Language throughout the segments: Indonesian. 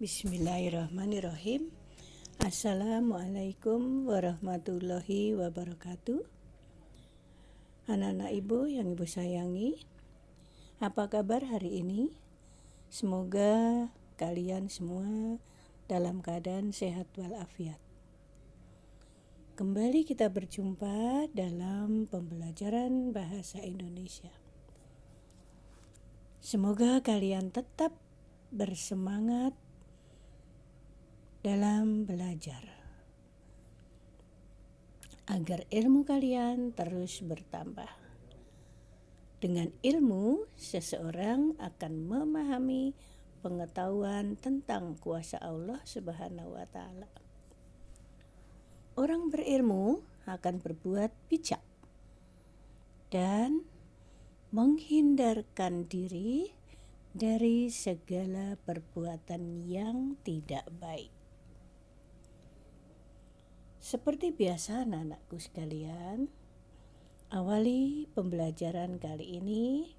Bismillahirrahmanirrahim. Assalamualaikum warahmatullahi wabarakatuh. Anak-anak ibu yang ibu sayangi, apa kabar hari ini? Semoga kalian semua dalam keadaan sehat walafiat. Kembali kita berjumpa dalam pembelajaran bahasa Indonesia. Semoga kalian tetap bersemangat dalam belajar agar ilmu kalian terus bertambah. Dengan ilmu, seseorang akan memahami pengetahuan tentang kuasa Allah Subhanahu wa Ta'ala. Orang berilmu akan berbuat bijak dan menghindarkan diri dari segala perbuatan yang tidak baik. Seperti biasa anak-anakku sekalian, awali pembelajaran kali ini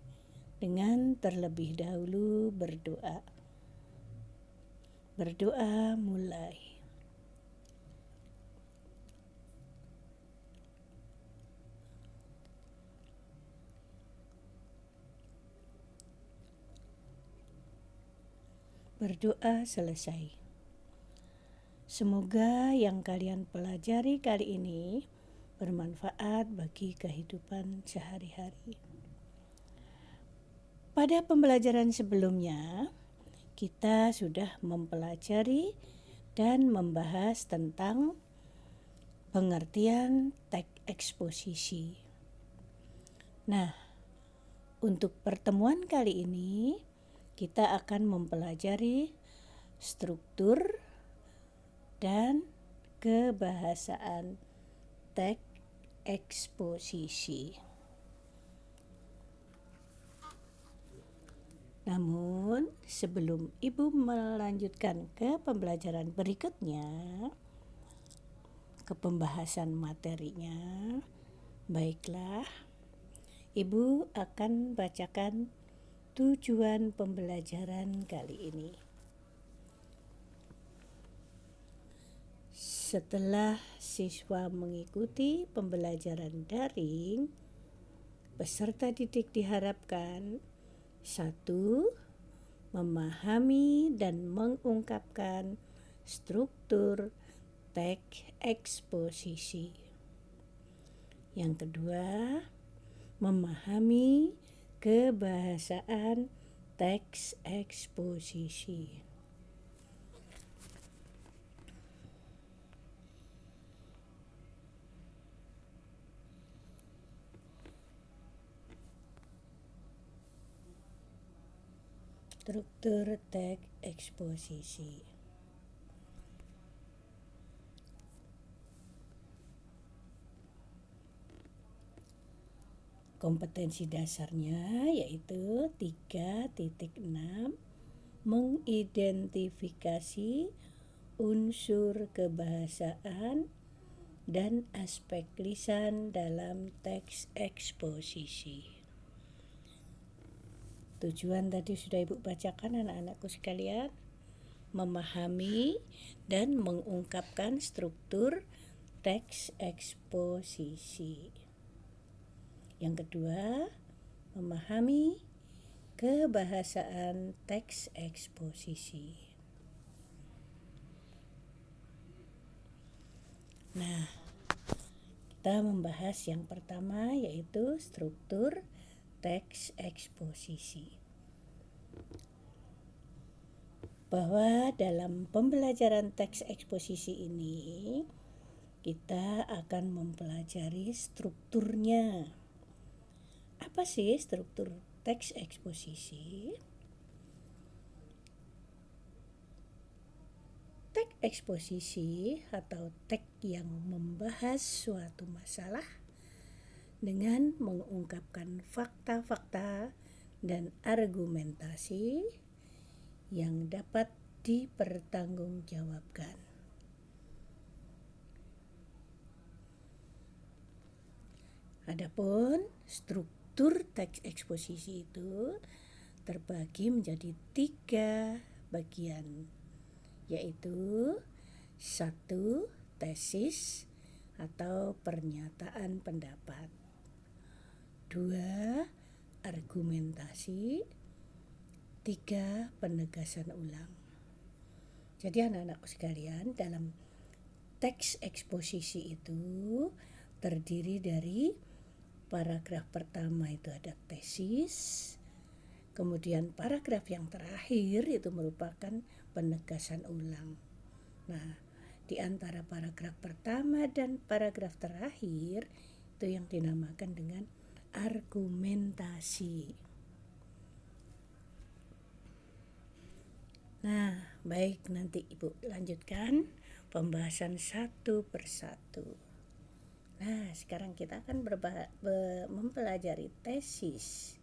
dengan terlebih dahulu berdoa. Berdoa mulai. Berdoa selesai. Semoga yang kalian pelajari kali ini bermanfaat bagi kehidupan sehari-hari. Pada pembelajaran sebelumnya, kita sudah mempelajari dan membahas tentang pengertian teks eksposisi. Nah, untuk pertemuan kali ini, kita akan mempelajari struktur dan kebahasaan teks eksposisi. Namun, sebelum ibu melanjutkan ke pembelajaran berikutnya, ke pembahasan materinya, baiklah, ibu akan bacakan tujuan pembelajaran kali ini. Setelah siswa mengikuti pembelajaran daring, peserta didik diharapkan 1. Memahami dan mengungkapkan struktur teks eksposisi. Yang kedua, memahami kebahasaan teks eksposisi. Struktur teks eksposisi. Kompetensi dasarnya yaitu 3.6 mengidentifikasi unsur kebahasaan dan aspek lisan dalam teks eksposisi. Tujuan tadi sudah ibu bacakan anak-anakku sekalian. Memahami dan mengungkapkan struktur teks eksposisi. Yang kedua, memahami kebahasaan teks eksposisi. Nah, kita membahas yang pertama yaitu struktur teks eksposisi. Bahwa dalam pembelajaran teks eksposisi ini kita akan mempelajari strukturnya. Apa sih struktur teks eksposisi? Teks eksposisi atau teks yang membahas suatu masalah dengan mengungkapkan fakta-fakta dan argumentasi yang dapat dipertanggungjawabkan. Adapun struktur teks eksposisi itu terbagi menjadi 3 bagian. yaitu 1. Tesis atau pernyataan pendapat, 2. Argumentasi, 3. Penegasan ulang. Jadi anak-anakku sekalian, dalam teks eksposisi itu terdiri dari paragraf pertama itu ada tesis, kemudian paragraf yang terakhir itu merupakan penegasan ulang. Nah, di antara paragraf pertama dan paragraf terakhir itu yang dinamakan dengan argumentasi. Nah, baik, nanti Ibu lanjutkan pembahasan satu persatu. Nah, sekarang kita akan mempelajari tesis.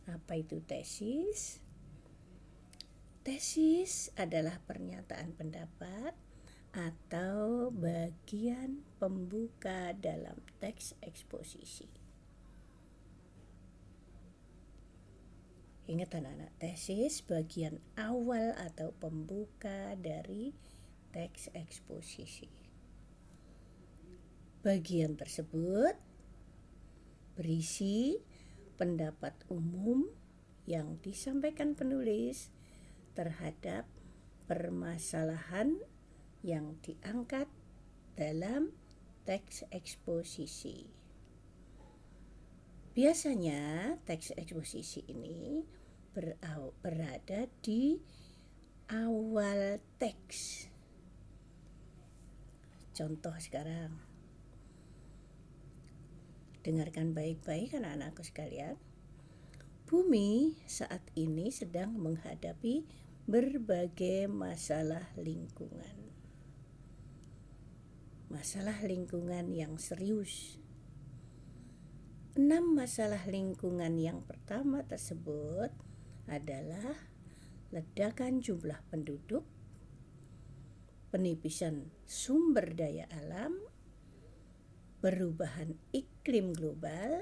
Apa itu tesis? Tesis adalah pernyataan pendapat atau bagian pembuka dalam teks eksposisi. Ingat anak-anak, tesis bagian awal atau pembuka dari teks eksposisi. Bagian tersebut berisi pendapat umum yang disampaikan penulis terhadap permasalahan yang diangkat dalam teks eksposisi. Biasanya teks eksposisi ini berada di awal teks. Contoh sekarang, dengarkan baik-baik anak-anakku sekalian. Bumi saat ini sedang menghadapi berbagai masalah lingkungan. Masalah lingkungan yang serius. 6 masalah lingkungan yang pertama tersebut adalah ledakan jumlah penduduk, penipisan sumber daya alam, perubahan iklim global,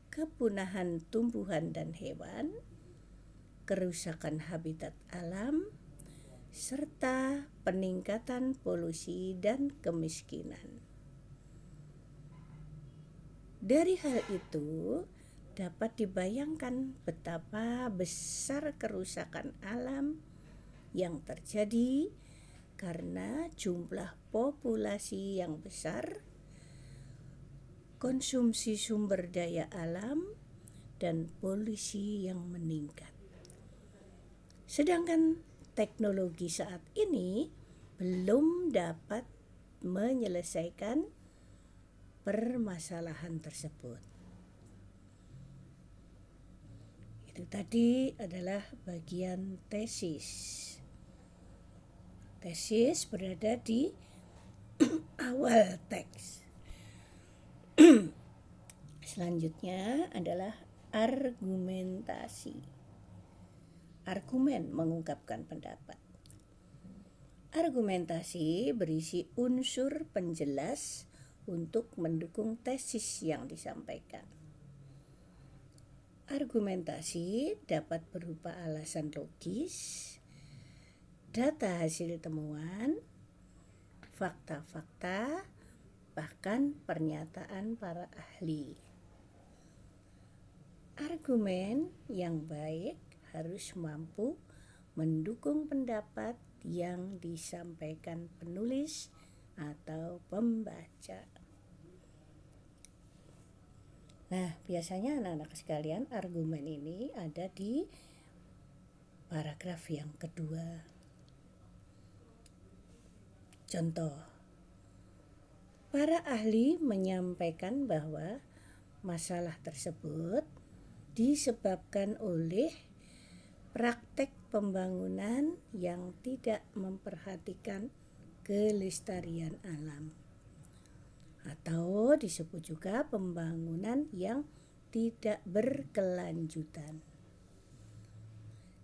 kepunahan tumbuhan dan hewan, kerusakan habitat alam, serta peningkatan polusi dan kemiskinan. Dari hal itu dapat dibayangkan betapa besar kerusakan alam yang terjadi karena jumlah populasi yang besar, konsumsi sumber daya alam, dan polusi yang meningkat. Sedangkan teknologi saat ini belum dapat menyelesaikan permasalahan tersebut. Itu tadi adalah bagian tesis. Tesis berada di awal teks. Selanjutnya adalah argumentasi. Argumen mengungkapkan pendapat. Argumentasi berisi unsur penjelas untuk mendukung tesis yang disampaikan. Argumentasi dapat berupa alasan logis, data hasil temuan, fakta-fakta, bahkan pernyataan para ahli. Argumen yang baik harus mampu mendukung pendapat yang disampaikan penulis atau pembaca. Nah, biasanya anak-anak sekalian, argumen ini ada di paragraf yang kedua. Contoh, para ahli menyampaikan bahwa masalah tersebut disebabkan oleh praktek pembangunan yang tidak memperhatikan kelestarian alam, atau disebut juga pembangunan yang tidak berkelanjutan.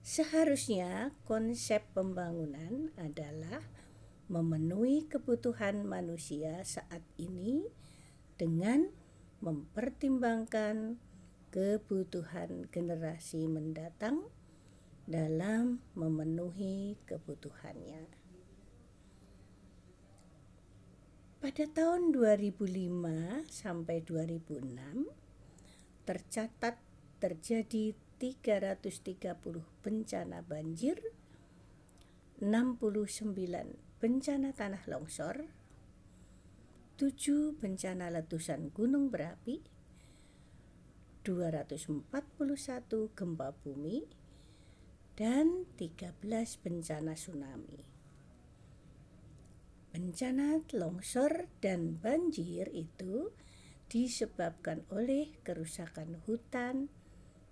Seharusnya konsep pembangunan adalah memenuhi kebutuhan manusia saat ini dengan mempertimbangkan kebutuhan generasi mendatang dalam memenuhi kebutuhannya. Pada tahun 2005 sampai 2006 tercatat terjadi 330 bencana banjir, 69 bencana tanah longsor, 7 bencana letusan gunung berapi, 241 gempa bumi, dan 13 bencana tsunami. Bencana longsor dan banjir itu disebabkan oleh kerusakan hutan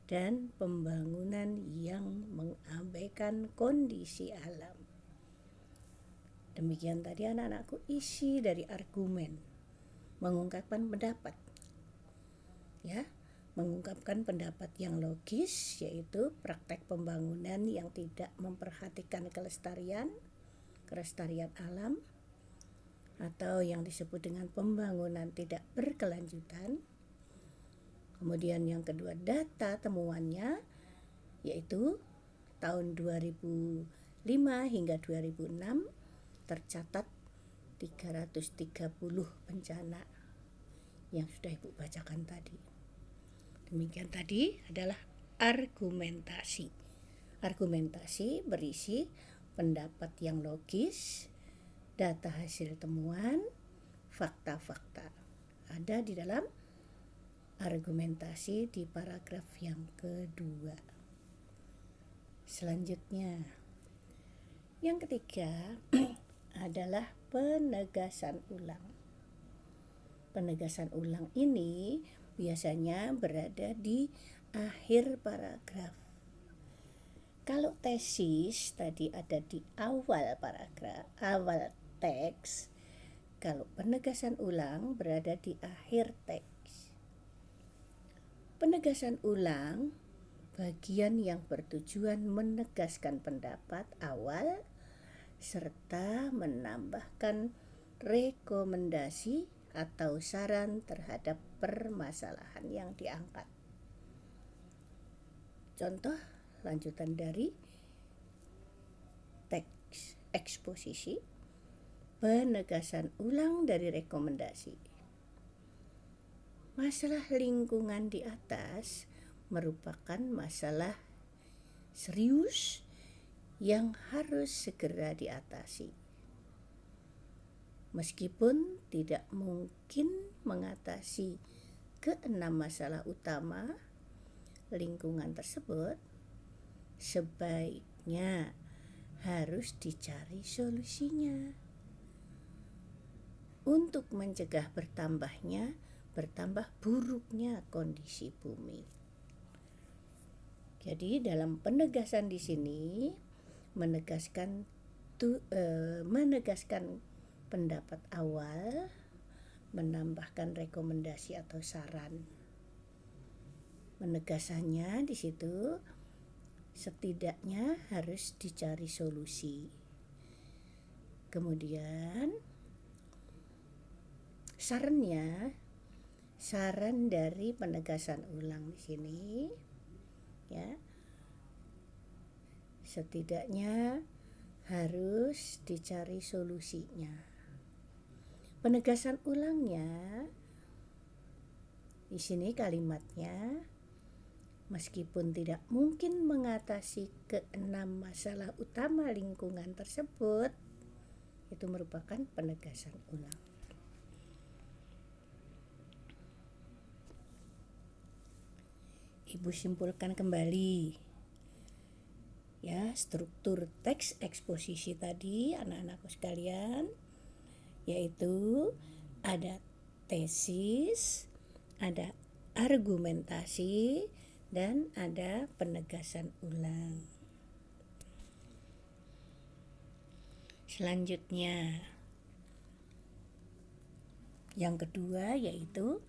dan pembangunan yang mengabaikan kondisi alam. Demikian tadi anak-anakku isi dari argumen, mengungkapkan pendapat. Ya, mengungkapkan pendapat yang logis, yaitu praktek pembangunan yang tidak memperhatikan kelestarian alam, atau yang disebut dengan pembangunan tidak berkelanjutan. Kemudian yang kedua, data temuannya, yaitu tahun 2005 hingga 2006 tercatat 330 bencana yang sudah Ibu bacakan tadi. Demikian tadi adalah argumentasi. Argumentasi berisi pendapat yang logis, data hasil temuan, fakta-fakta. Ada di dalam argumentasi di paragraf yang kedua. Selanjutnya, yang ketiga adalah penegasan ulang. Penegasan ulang ini biasanya berada di akhir paragraf. Kalau tesis tadi ada di awal paragraf, awal teks. Kalau penegasan ulang berada di akhir teks. Penegasan ulang bagian yang bertujuan menegaskan pendapat awal serta menambahkan rekomendasi atau saran terhadap permasalahan yang diangkat. Contoh lanjutan dari teks eksposisi, penegasan ulang dari rekomendasi. Masalah lingkungan di atas merupakan masalah serius yang harus segera diatasi. Meskipun tidak mungkin mengatasi keenam masalah utama lingkungan tersebut, sebaiknya harus dicari solusinya untuk mencegah bertambah buruknya kondisi bumi. Jadi dalam penegasan di sini menegaskan pendapat awal, menambahkan rekomendasi atau saran. Penegasannya di situ setidaknya harus dicari solusi. Kemudian saran dari penegasan ulang di sini, ya, setidaknya harus dicari solusinya. Penegasan ulangnya di sini kalimatnya, meskipun tidak mungkin mengatasi keenam masalah utama lingkungan tersebut, itu merupakan penegasan ulang. Ibu simpulkan kembali ya struktur teks eksposisi tadi anak-anakku sekalian, yaitu ada tesis, ada argumentasi, dan ada penegasan ulang. Selanjutnya, yang kedua yaitu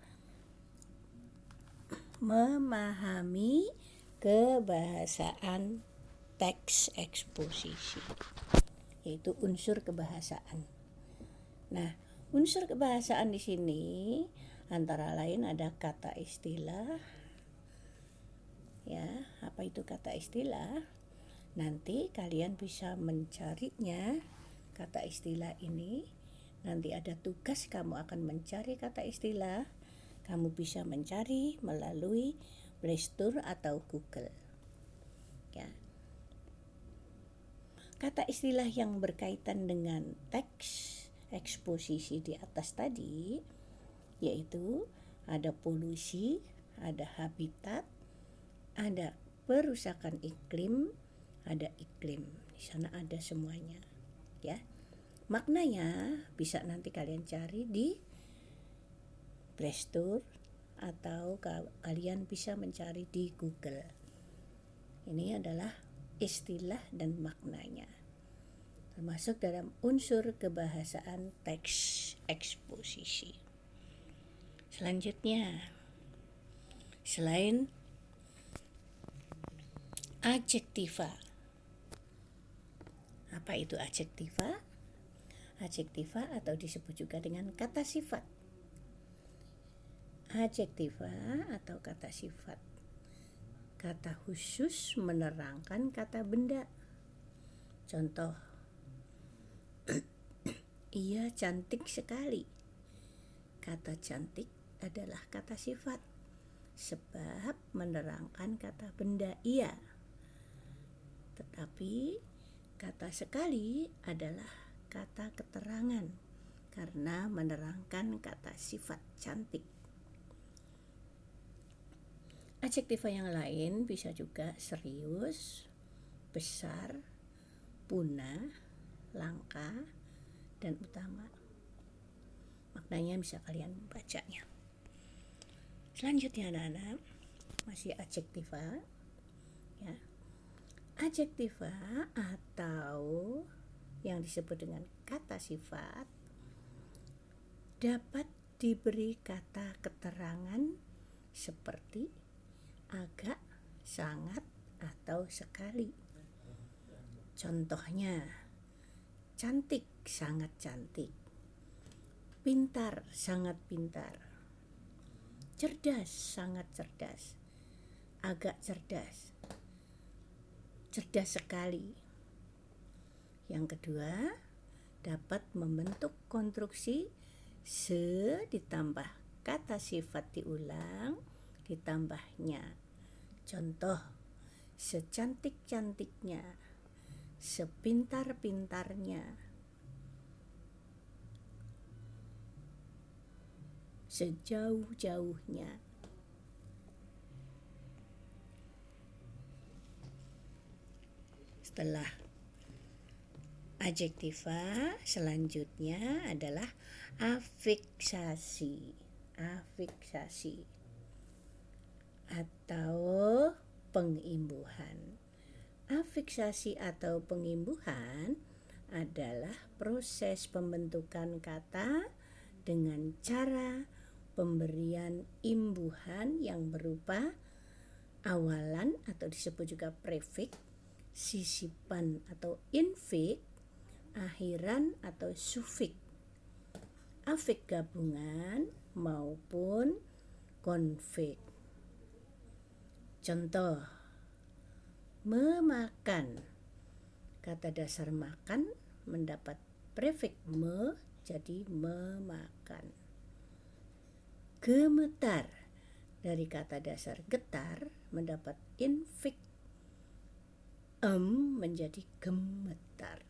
memahami kebahasaan teks eksposisi, yaitu unsur kebahasaan. Nah, unsur kebahasaan di sini antara lain ada kata istilah. Ya, apa itu kata istilah? Nanti kalian bisa mencarinya, kata istilah ini. Nanti ada tugas, kamu akan mencari kata istilah. Kamu bisa mencari melalui Play Store atau Google. Ya. Kata istilah yang berkaitan dengan teks eksposisi di atas tadi, yaitu ada polusi, ada habitat, ada perusakan iklim, ada iklim. Di sana ada semuanya, ya. Maknanya bisa nanti kalian cari di Play Store atau kalian bisa mencari di Google. Ini adalah istilah dan maknanya, termasuk dalam unsur kebahasaan teks eksposisi. Selanjutnya, selain adjektiva. Apa itu adjektiva? Adjektiva atau disebut juga dengan kata sifat. Adjektiva atau kata sifat, kata khusus menerangkan kata benda. Contoh, ia cantik sekali. Kata cantik adalah kata sifat, sebab menerangkan kata benda ia. Tetapi kata sekali adalah kata keterangan karena menerangkan kata sifat cantik. Adjektiva yang lain bisa juga serius, besar, punah, langka, dan utama. Maknanya bisa kalian membacanya. Selanjutnya anak-anak, masih adjektiva, ya. Adjektiva atau yang disebut dengan kata sifat dapat diberi kata keterangan seperti agak, sangat, atau sekali. Contohnya, cantik, sangat cantik. Pintar, sangat pintar. Cerdas, sangat cerdas. Agak cerdas. Cerdas sekali. Yang kedua, dapat membentuk konstruksi se ditambah kata sifat diulang ditambahnya. Contoh, secantik-cantiknya, sepintar-pintarnya, sejauh-jauhnya. Setelah adjektiva, selanjutnya adalah afiksasi. Afiksasi atau pengimbuhan. Afiksasi atau pengimbuhan adalah proses pembentukan kata dengan cara pemberian imbuhan yang berupa awalan atau disebut juga prefix, sisipan atau infix, akhiran atau sufiks, afiks gabungan maupun konfiks. Contoh, memakan. Kata dasar makan mendapat prefix me jadi memakan. Gemetar. Dari kata dasar getar mendapat infix menjadi gemetar.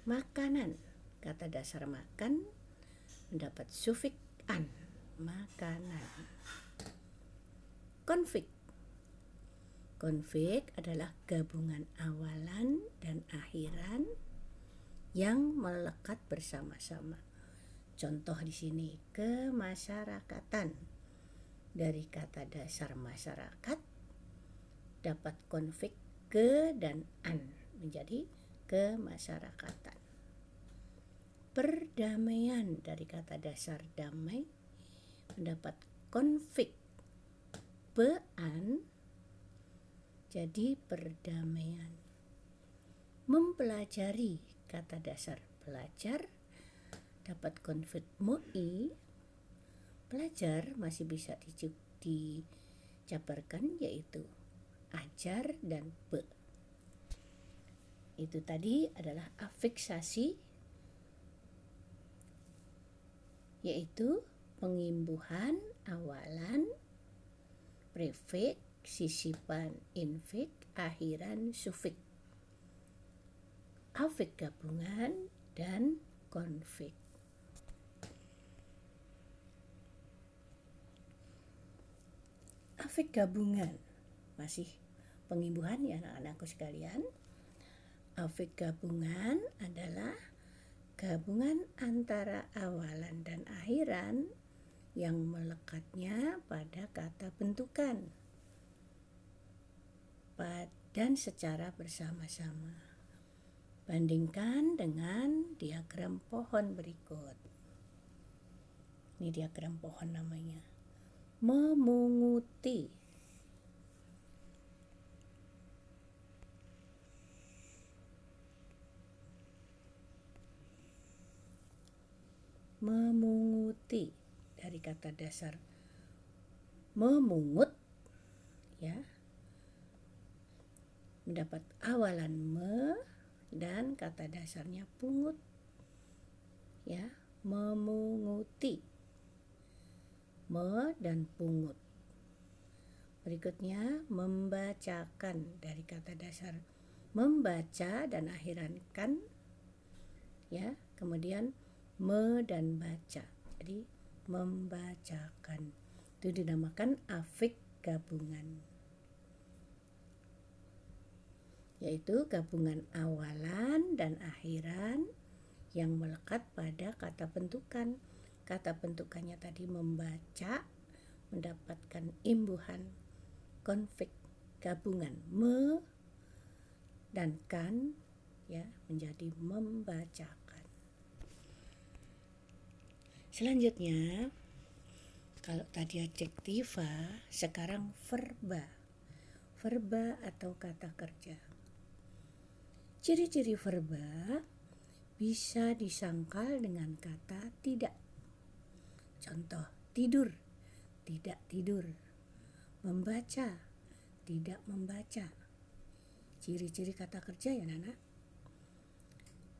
Makanan. Kata dasar makan mendapat sufiks an, makanan. Konfiks. Konfiks adalah gabungan awalan dan akhiran yang melekat bersama-sama. Contoh di sini, kemasyarakatan. Dari kata dasar masyarakat dapat konfiks ke dan an menjadi kemasyarakatan. Perdamaian. Dari kata dasar damai mendapat konfiks pe-an jadi perdamaian. Mempelajari. Kata dasar belajar dapat konfiks moi. Pelajar masih bisa dijabarkan yaitu ajar dan be. Itu tadi adalah afiksasi, yaitu pengimbuhan awalan, prefik, sisipan, infik, akhiran, sufik, afik gabungan, dan konfik. Afik gabungan masih pengimbuhan ya anak-anakku sekalian. Afik gabungan adalah gabungan antara awalan dan akhiran yang melekatnya pada kata bentukan dan secara bersama-sama. Bandingkan dengan diagram pohon berikut. Ini diagram pohon namanya. Memunguti. Memunguti dari kata dasar memungut ya, mendapat awalan me dan kata dasarnya pungut ya, memunguti, me dan pungut. Berikutnya membacakan dari kata dasar membaca dan akhiran kan ya, kemudian me dan baca, jadi membacakan. Itu dinamakan afik gabungan, yaitu gabungan awalan dan akhiran yang melekat pada kata bentukan. Kata bentukannya tadi membaca, mendapatkan imbuhan konfik gabungan me dan kan ya, menjadi membacakan. Selanjutnya, kalau tadi adjektiva, sekarang verba. Verba atau kata kerja. Ciri-ciri verba bisa disangkal dengan kata tidak. Contoh, tidur, tidak tidur. Membaca, tidak membaca. Ciri-ciri kata kerja ya Nana.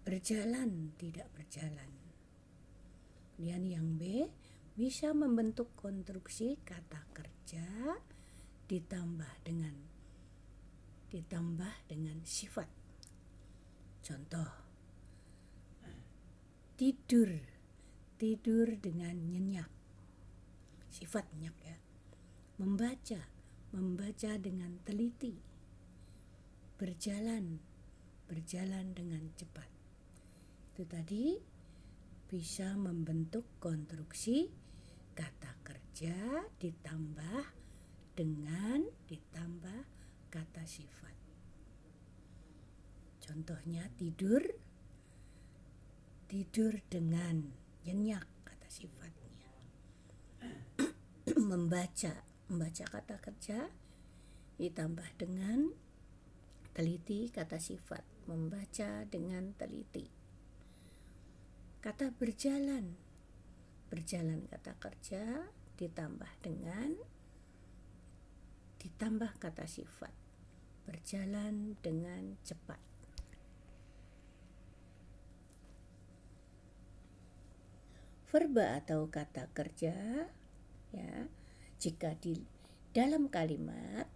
Berjalan, tidak berjalan. Kemudian yang B, bisa membentuk konstruksi kata kerja ditambah dengan sifat. Contoh, tidur dengan nyenyak, sifat nyenyak ya. Membaca dengan teliti. Berjalan dengan cepat. Itu tadi bisa membentuk konstruksi kata kerja ditambah kata sifat. Contohnya tidur dengan nyenyak, kata sifatnya. membaca kata kerja ditambah dengan teliti, kata sifat. Membaca dengan teliti. Kata berjalan kata kerja ditambah kata sifat. Berjalan dengan cepat. Verba atau kata kerja ya, jika di dalam kalimat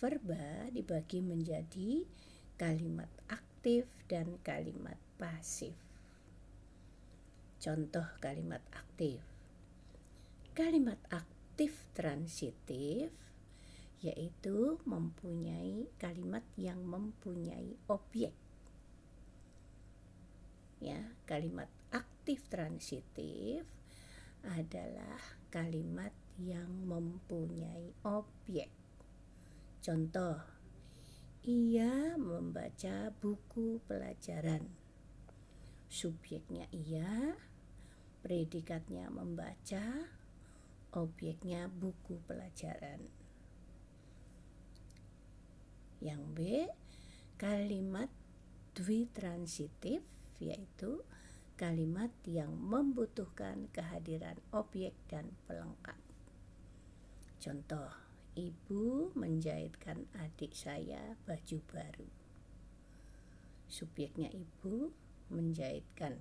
verba dibagi menjadi kalimat aktif dan kalimat pasif. Contoh kalimat aktif. Kalimat aktif transitif yaitu mempunyai kalimat yang mempunyai objek. Ya, kalimat aktif transitif adalah kalimat yang mempunyai objek. Contoh, ia membaca buku pelajaran. Subjeknya ia, predikatnya membaca, objeknya buku pelajaran. Yang B, kalimat dwitransitif yaitu kalimat yang membutuhkan kehadiran objek dan pelengkap. Contoh, ibu menjahitkan adik saya baju baru. subjeknya ibu menjahitkan,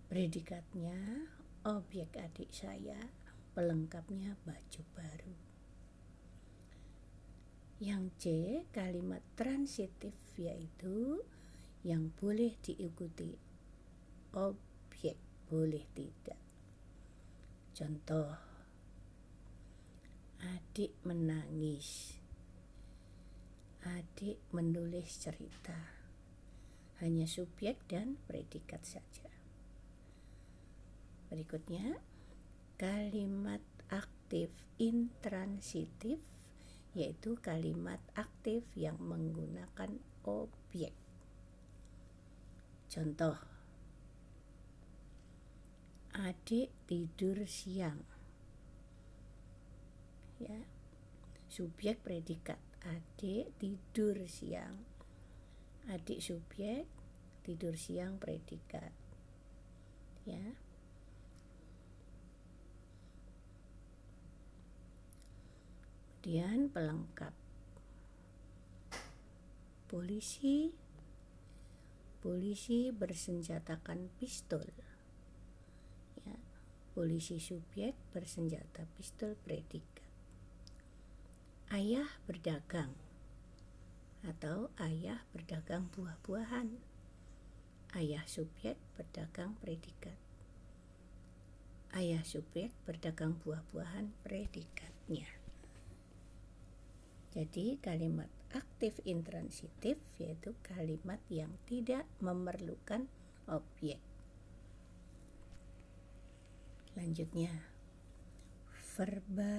predikatnya objek adik saya, pelengkapnya baju baru. Yang C, kalimat transitif, yaitu yang boleh diikuti objek, boleh tidak. Contoh, adik menangis, adik menulis cerita. Hanya subjek dan predikat saja. Berikutnya, kalimat aktif intransitif, yaitu kalimat aktif yang menggunakan objek. Contoh, adik tidur siang. Ya, subjek predikat, adik tidur siang. Adik subjek, tidur siang predikat. Ya. Kemudian pelengkap. Polisi bersenjatakan pistol. Ya, polisi subjek bersenjata pistol predikat. Ayah berdagang atau ayah berdagang buah-buahan. Ayah subjek berdagang predikat. Ayah subjek berdagang buah-buahan predikatnya. Jadi kalimat aktif intransitif yaitu kalimat yang tidak memerlukan objek. Selanjutnya, verba,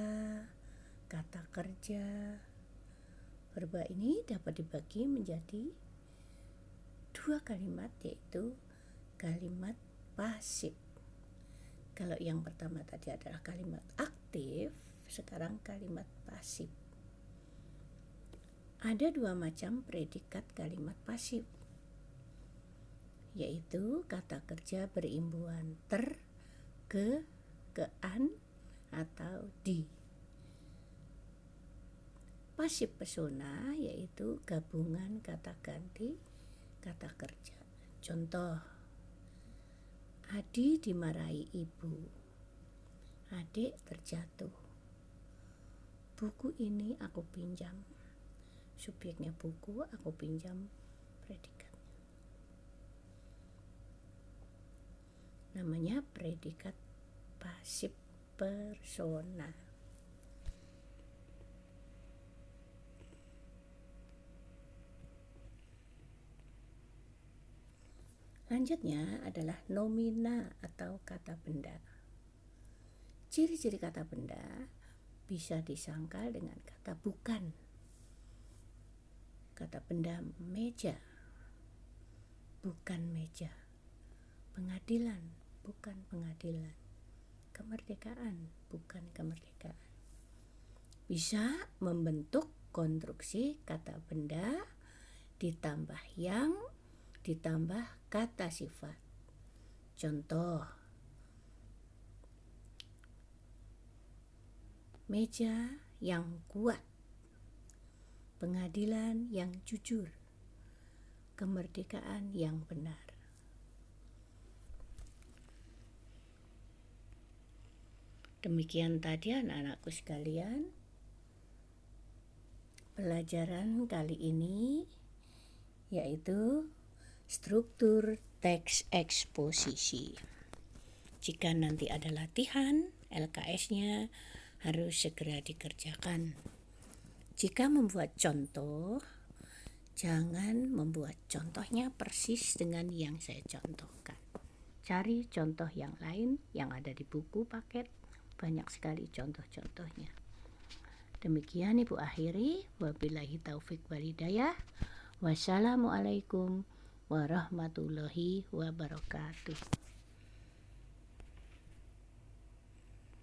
kata kerja. Verba ini dapat dibagi menjadi dua kalimat, yaitu kalimat pasif. Kalau yang pertama tadi adalah kalimat aktif, sekarang kalimat pasif. Ada dua macam predikat kalimat pasif, yaitu kata kerja berimbuhan ter, ke, an, atau di. Pasif persona yaitu gabungan kata ganti kata kerja. Contoh, Adi dimarahi ibu, adik terjatuh, buku ini aku pinjam. Subjeknya buku, aku pinjam predikatnya. Namanya predikat pasif persona. Selanjutnya adalah nomina atau kata benda. Ciri-ciri kata benda bisa disangkal dengan kata bukan. Kata benda meja, bukan meja. Pengadilan, bukan pengadilan. Kemerdekaan, bukan kemerdekaan. Bisa membentuk konstruksi kata benda ditambah yang, ditambah kata sifat. Contoh, meja yang kuat, pengadilan yang jujur, kemerdekaan yang benar. Demikian tadi anak-anakku sekalian, pelajaran kali ini yaitu struktur teks eksposisi. Jika nanti ada latihan, LKS-nya harus segera dikerjakan. Jika membuat contoh, jangan membuat contohnya persis dengan yang saya contohkan. Cari contoh yang lain yang ada di buku paket, banyak sekali contoh-contohnya. Demikian Ibu akhiri, wabillahi taufik wal hidayah. Wassalamualaikum warahmatullahi wabarakatuh.